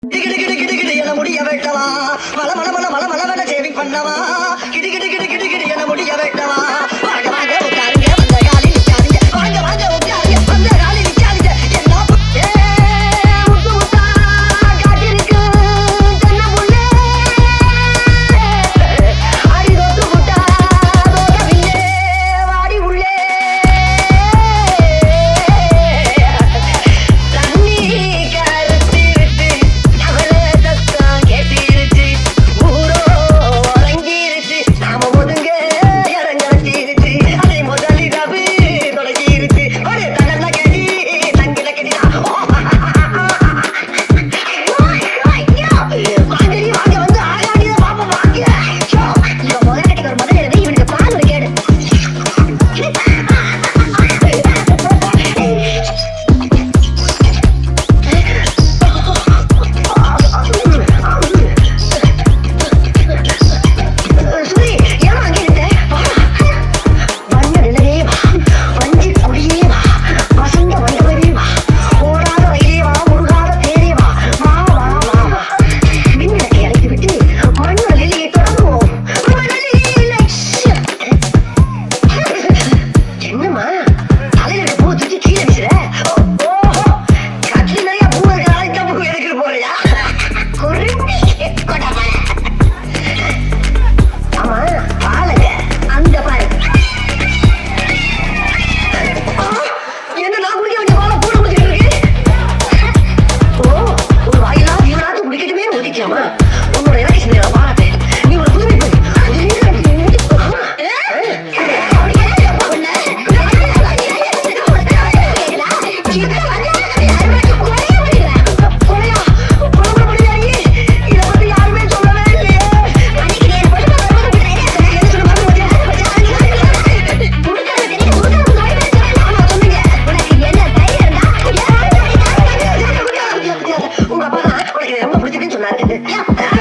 கிடு கிடு கிடு கிடு என முடிய வெட்டவா மல மல மல மல மல சேவிங் பண்ணவா கிடு கிடு கிடு கிடு கிடு என முடிய வெட்டவா வாங்க வாங்க உட்காருங்க வந்த காலி நிக்காதீங்க வாங்க வாங்க உட்காருங்க வந்த காலி நிக்காதீங்க என்ன முத்து முத்தா காட்டிருக்கு தன்ன புள்ளே அடி தொட்டு முட்டா தோட்டவில்லே வாடி உள்ளே தண்ணி கருத்திருச்சு அவளை சத்தம் கேட்டிருச்சு ஊரோ உறங்கிருச்சு நாம ஒதுங்க இடம் கிடைச்சிருச்சு அதை முதலிரவு தொடங்கிருச்சு ஒரு தகல்ல கடி தங்கில கடிதா வாங்கடி வாங்க வந்து ஆகாடிய பாப்பா வாங்க இவன் முதல் கட்டிக்கு ஒரு முதல் எழுதி இவனுக்கு பால் ஒரு கேடு சுரி ஏமா அங்கே இருக்க வண்ண நிலையே வா வஞ்சி கொடியே வா வசந்த வந்தவரே வா ஓடாத ரயிலே வா முருகாத தேரே வா வா வா வா வா மின்னலத்தை அழைத்து விட்டு மண்ணோட லெல்லியை தொடங்குவோம் என்னம்மா தலையில பூ தூக்கி கீழே வீசுற ஓஹோ கட்லி நிறைய பூ இருக்கிற ஆளுக்கு பூ எடுக்கிட்டு போறியா குருட்டி கொடாம ஆமா பாருங்க அங்க பாரு என்ன நான் குடிக்க வேண்டிய பாலை கூட குடிச்சிட்டு இருக்கு ஓ ஒரு வாயிலா ஜீவனாத்து குடிக்கட்டுமே ஒதுக்கியாமா உன்னோட இலக்கு சிந்தையில பாராட்டு நீ ஒரு புதுமை போய் உங்க அப்பா தான் உனக்கு ரொம்ப பிடிச்சிருக்குன்னு சொன்னாரு